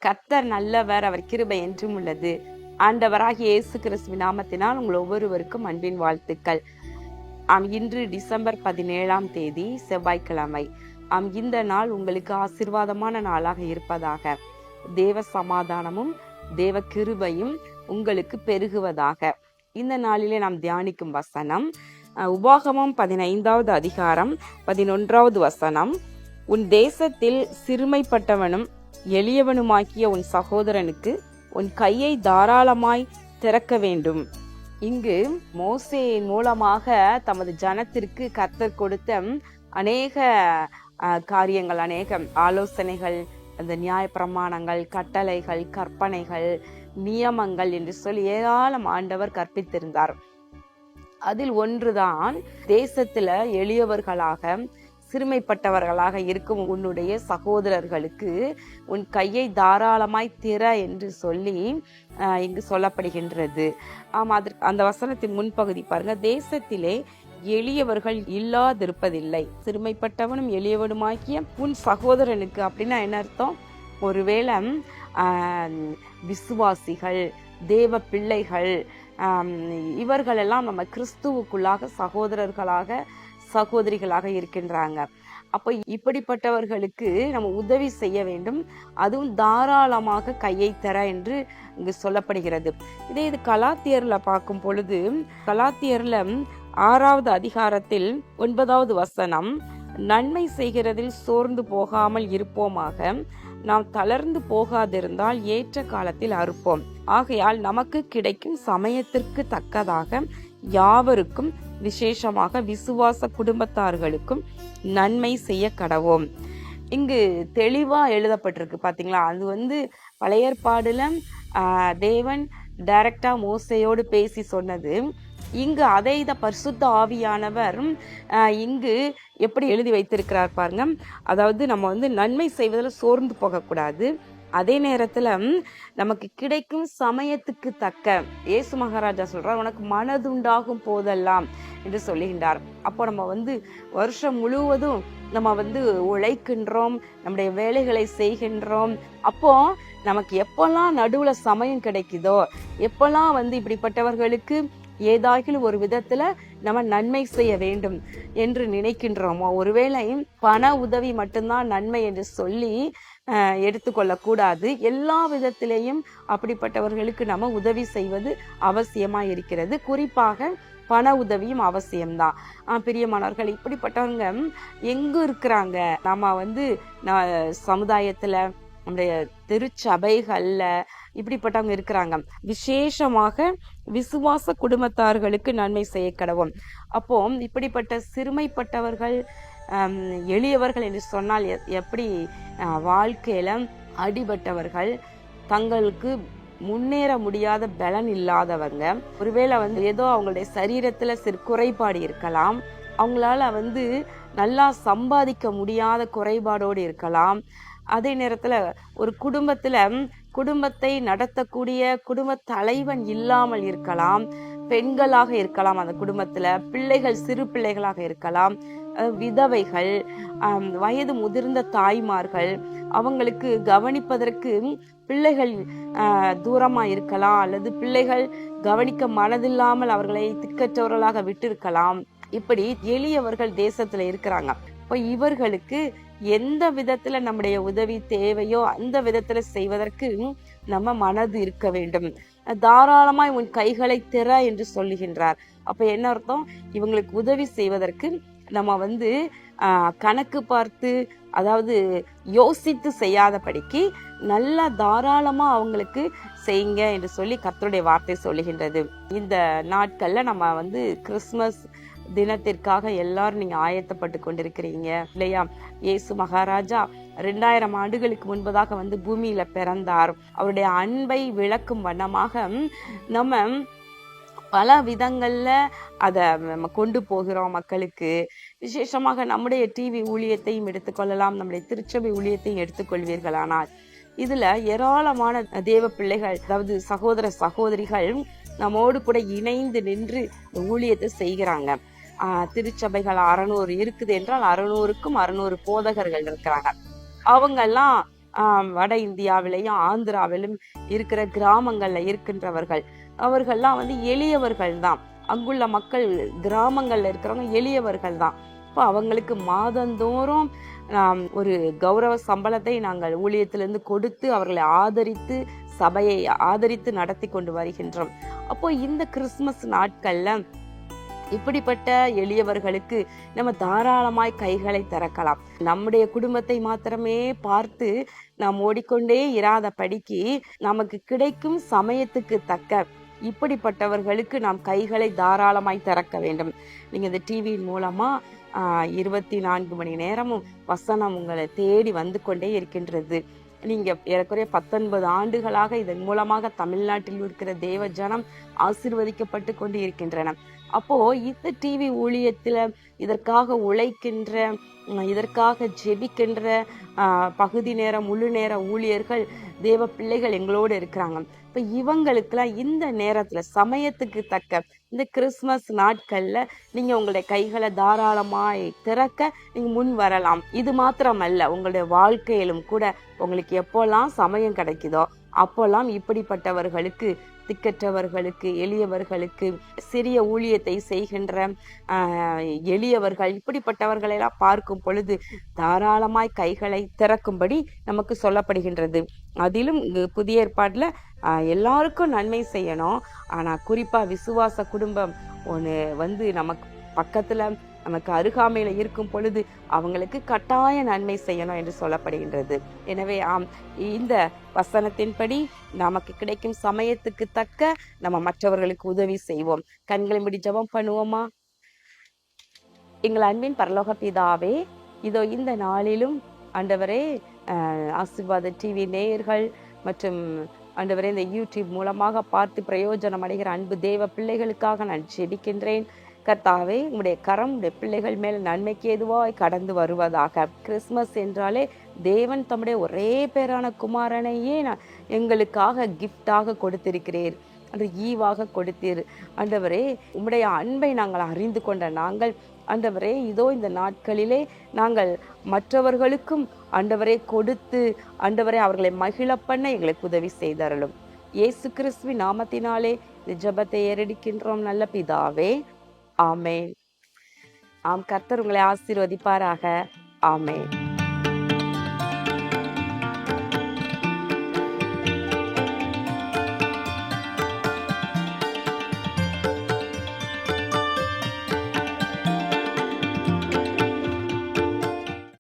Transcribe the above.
கர்த்தர் நல்லவர், அவர் கிருபை என்றும் உள்ளது. ஆண்டவராகிய இயேசு கிறிஸ்துவின் நாமத்தினால் உங்கள் ஒவ்வொருவருக்கும் அன்பின் வாழ்த்துக்கள். இன்று டிசம்பர் 17ஆம் தேதி செவ்வாய்க்கிழமை. இந்த நாள் உங்களுக்கு ஆசீர்வாதமான நாளாக இருப்பதாக. தேவ சமாதானமும் தேவ கிருபையும் உங்களுக்கு பெருகுவதாக. இந்த நாளிலே நாம் தியானிக்கும் வசனம் உபாகமம் 15வது அதிகாரம் 11வது வசனம். உன் தேசத்தில் சிறுமைப்பட்டவனும் எளியவனுமாக்கிய உன் சகோதரனுக்கு உன் கையை தாராளமாய் திறக்க வேண்டும். இங்கு மோசேயின் மூலமாக தமது ஜனத்திற்கு கர்த்தர் கொடுத்த அநேக காரியங்கள், அநேக ஆலோசனைகள், அந்த நியாய பிரமாணங்கள், கட்டளைகள், கற்பனைகள், நியமங்கள் என்று சொல்லி ஏராளம் ஆண்டவர் கற்பித்திருந்தார். அதில் ஒன்றுதான் தேசத்துல எளியவர்களாக சிறுமைப்பட்டவர்களாக இருக்கும் உன்னுடைய சகோதரர்களுக்கு உன் கையை தாராளமாய் திற என்று சொல்லி இங்கு சொல்லப்படுகின்றது. அந்த வசனத்தின் முன்பகுதி பாருங்க. தேசத்திலே எளியவர்கள் இல்லாதிருப்பதில்லை, சிறுமைப்பட்டவனும் எளியவனுமாக்கிய உன் சகோதரனுக்கு. அப்படின்னா என்ன அர்த்தம்? ஒருவேளை விசுவாசிகள், தேவ பிள்ளைகள், இவர்களெல்லாம் நம்ம கிறிஸ்துவுக்குள்ளாக சகோதரர்களாக சகோதரிகளாக இருக்கின்றாங்க. அப்போ இப்படிப்பட்டவர்களுக்கு நம்ம உதவி செய்ய வேண்டும், அதுவும் தாராளமாக கையை தர என்று இங்கு சொல்லப்படுகிறது. இது கலாத்தியர்ல பார்க்கும் பொழுது, கலாத்தியர்ல 6வது அதிகாரத்தில் 9வது வசனம், நன்மை செய்கிறதில் சோர்ந்து போகாமல் இருப்போமாக, நாம் தளர்ந்து போகாதிருந்தால் ஏற்ற காலத்தில் அறுப்போம். ஆகையால் நமக்கு கிடைக்கும் சமயத்திற்கு தக்கதாக யாவருக்கும், விசேஷமாக விசுவாச குடும்பத்தார்களுக்கும் நன்மை செய்ய கடவோம். இங்கு தெளிவா எழுதப்பட்டிருக்கு பாத்தீங்களா? அது பழைய ஏற்பாடுல தேவன் டைரக்டா மோசையோடு பேசி சொன்னது. இங்கு அதை பரிசுத்த ஆவியானவர் இங்கு எப்படி எழுதி வைத்திருக்கிறார் பாருங்க. அதாவது நம்ம நன்மை செய்வதில் சோர்ந்து போகக்கூடாது, அதே நேரத்துல நமக்கு கிடைக்கும் சமயத்துக்கு தக்க, இயேசு மகாராஜா சொல்றார், உனக்கு மனதுண்டாகும் போதெல்லாம் என்று சொல்லுகின்றார். அப்போ நம்ம வருஷம் முழுவதும் நம்ம உழைக்கின்றோம், நம்முடைய வேலைகளை செய்கின்றோம். அப்போ நமக்கு எப்பெல்லாம் நடுவுல சமயம் கிடைக்குதோ, எப்பெல்லாம் இப்படிப்பட்டவர்களுக்கு ஏதாகிலும் ஒரு விதத்துல நம்ம நன்மை செய்ய வேண்டும் என்று நினைக்கின்றோமோ, ஒருவேளை பண உதவி மட்டும்தான் நன்மை என்று சொல்லி எடுத்துக்கொள்ள கூடாது. எல்லா விதத்திலேயும் அப்படிப்பட்டவர்களுக்கு நம்ம உதவி செய்வது அவசியமா இருக்கிறது. குறிப்பாக பண உதவியும் அவசியம்தான். பிரியமானவர்கள், இப்படிப்பட்டவங்க எங்க இருக்கிறாங்க? நம்ம சமுதாயத்துல, நம்முடைய திருச்சபைகள்ல இப்படிப்பட்டவங்க இருக்கிறாங்க. விசேஷமாக விசுவாச குடும்பத்தார்களுக்கு நன்மை செய்ய கடவோம். அப்போ இப்படிப்பட்ட சிறுமைப்பட்டவர்கள், எளியவர்கள் என்று சொன்னால் எப்படி? வாழ்க்கையில அடிபட்டவர்கள், தங்களுக்கு முன்னேற முடியாத பலன் இல்லாதவங்க, ஒருவேளை ஏதோ அவங்களுடைய சரீரத்துல சிறு குறைபாடு இருக்கலாம், அவங்களால நல்லா சம்பாதிக்க முடியாத குறைபாடோடு இருக்கலாம். அதே நேரத்துல ஒரு குடும்பத்தை நடத்தக்கூடிய குடும்ப தலைவன் இல்லாமல் இருக்கலாம், பெண்களாக இருக்கலாம், அந்த குடும்பத்துல பிள்ளைகள் சிறு பிள்ளைகளாக இருக்கலாம், விதவைகள், வயது முதிர்ந்த தாய்மார்கள், அவங்களுக்கு கவனிப்பதற்கு பிள்ளைகள் தூரமா இருக்கலாம், அல்லது பிள்ளைகள் கவனிக்க மனதில்லாமல் அவர்களை திக்கற்றவர்களாக விட்டிருக்கலாம். இப்படி எளியவர்கள் தேசத்துல இருக்கிறாங்க. இப்போ இவர்களுக்கு எந்த விதத்துல நம்முடைய உதவி தேவையோ அந்த விதத்துல செய்வதற்கு நம்ம மனது இருக்க வேண்டும். தாராளமாய் உன் கைகளை திற என்று சொல்லுகின்றார். அப்ப என்ன அர்த்தம்? இவங்களுக்கு உதவி செய்வதற்கு நம்ம கணக்கு பார்த்து, அதாவது யோசித்து செய்யாதபடிக்கு நல்லா தாராளமா அவங்களுக்கு செய்யுங்க என்று சொல்லி கர்த்தருடைய வார்த்தை சொல்லுகின்றது. இந்த நாட்கள்ல நம்ம கிறிஸ்துமஸ் தினத்திற்காக எல்லாரும் நீங்க ஆயத்தப்பட்டு கொண்டிருக்கிறீங்க இல்லையா? இயேசு மகாராஜா 2000 ஆண்டுகளுக்கு முன்பதாக பூமியில பிறந்தார். அவருடைய அன்பை விளக்கும் வண்ணமாக நம்ம பல விதங்கள்ல அதை நம்ம கொண்டு போகிறோம் மக்களுக்கு. விசேஷமாக நம்முடைய டிவி ஊழியத்தையும் எடுத்துக்கொள்ளலாம், நம்முடைய திருச்சபை ஊழியத்தையும் எடுத்துக்கொள்வீர்களானால் இதுல ஏராளமான தேவ பிள்ளைகள், அதாவது சகோதர சகோதரிகள் நம்மோடு கூட இணைந்து நின்று ஊழியத்தை செய்கிறாங்க. திருச்சபைகள் 600 இருக்குது என்றால் 600க்கும் 600 போதகர்கள் இருக்கிறாங்க. அவங்க எல்லாம் வட இந்தியாவிலையும் ஆந்திராவிலும் இருக்கிற கிராமங்கள்ல இருக்கின்றவர்கள். அவர்கள்லாம் எளியவர்கள் தான். அங்குள்ள மக்கள், கிராமங்கள்ல இருக்கிறவங்க எளியவர்கள் தான். இப்போ அவங்களுக்கு மாதந்தோறும் ஒரு கௌரவ சம்பளத்தை நாங்கள் ஊழியத்திலிருந்து கொடுத்து அவர்களை ஆதரித்து, சபையை ஆதரித்து நடத்தி கொண்டு வருகின்றோம். அப்போ இந்த கிறிஸ்துமஸ் நாட்கள்ல இப்படிப்பட்ட எளியவர்களுக்கு நம்ம தாராளமாய் கைகளை திறக்கலாம். நம்முடைய குடும்பத்தை மாத்திரமே பார்த்து நாம் ஓடிக்கொண்டே இராத படிக்கு நமக்கு கிடைக்கும் சமயத்துக்கு தக்க இப்படிப்பட்டவர்களுக்கு நாம் கைகளை தாராளமாய் திறக்க வேண்டும். நீங்க இந்த டிவியின் மூலமா 24 மணி நேரமும் வசனம் உங்களை தேடி வந்து கொண்டே இருக்கின்றது. நீங்க ஏறக்குறைய 19 ஆண்டுகளாக இதன் மூலமாக தமிழ்நாட்டில் இருக்கிற தேவ ஜனம் ஆசீர்வதிக்கப்பட்டு கொண்டு இருக்கின்றன. அப்போ இந்த டிவி ஊழியத்துல இதற்காக உழைக்கின்ற, இதற்காக ஜெபிக்கின்ற பகுதி நேர முழு நேர ஊழியர்கள், தேவ பிள்ளைகள் எங்களோடு இருக்கிறாங்க. இப்ப இவங்களுக்கெல்லாம் இந்த நேரத்துல சமயத்துக்கு தக்க இந்த கிறிஸ்துமஸ் நாட்கள்ல நீங்க உங்களுடைய கைகளை தாராளமாய் திறக்க நீங்க முன் வரலாம். இது மாத்திரமல்ல, உங்களுடைய வாழ்க்கையிலும் கூட உங்களுக்கு எப்போல்லாம் சமயம் கிடைக்குதோ அப்போல்லாம் இப்படிப்பட்டவர்களுக்கு, திக்கற்றவர்களுக்கு, எளியவர்களுக்கு, சிறிய ஊழியத்தை செய்கின்ற எளியவர்கள், இப்படிப்பட்டவர்களெல்லாம் பார்க்கும் பொழுது தாராளமாய் கைகளை திறக்கும்படி நமக்கு சொல்லப்படுகின்றது. அதிலும் புதிய ஏற்பாட்டுல எல்லாருக்கும் நன்மை செய்யணும். ஆனா குறிப்பா விசுவாச குடும்பம் ஒன்று நமக்கு பக்கத்துல, நமக்கு அருகாமையில இருக்கும் பொழுது அவங்களுக்கு கட்டாய நன்மை செய்யணும் என்று சொல்லப்படுகின்றது. எனவே இந்த வசனத்தின்படி நமக்கு கிடைக்கும் சமயத்துக்கு தக்க நம்ம மற்றவர்களுக்கு உதவி செய்வோம். கண்களை மூடி ஜெபம் பண்ணுவோமா? எங்கள் அன்பின் பரலோக பிதாவே, இதோ இந்த நாளிலும் ஆண்டவரே, ஆசீர்வாத டிவி நேயர்கள் மற்றும் ஆண்டவரே இந்த யூடியூப் மூலமாக பார்த்து பிரயோஜனம் அடைகிற அன்பு தேவ பிள்ளைகளுக்காக நான் ஜெபிக்கின்றேன். கர்த்தாவே, உங்களுடைய கரம் உடைய பிள்ளைகள் மேல் நன்மைக்கு ஏதுவாய் கடந்து வருவதாக. கிறிஸ்துமஸ் என்றாலே தேவன் தம்முடைய ஒரே பேரான குமாரனையே எங்களுக்காக கிஃப்டாக கொடுத்திருக்கிறீர், அந்த ஈவாக கொடுத்தீர். ஆண்டவரே, உம்முடைய அன்பை நாங்கள் அறிந்து கொண்ட நாங்கள் ஆண்டவரே, இதோ இந்த நாட்களிலே நாங்கள் மற்றவர்களுக்கும் ஆண்டவரே கொடுத்து ஆண்டவரே அவர்களை மகிழ பண்ண எங்களுக்கு உதவி செய்தருளும். இயேசு கிறிஸ்துவின் நாமத்தினாலே இந்த ஜெபத்தை ஏறெடுக்கின்றோம் நல்ல பிதாவே, ஆமென். கர்த்தர் உங்களை ஆசீர்வதிப்பாராக. ஆமென்.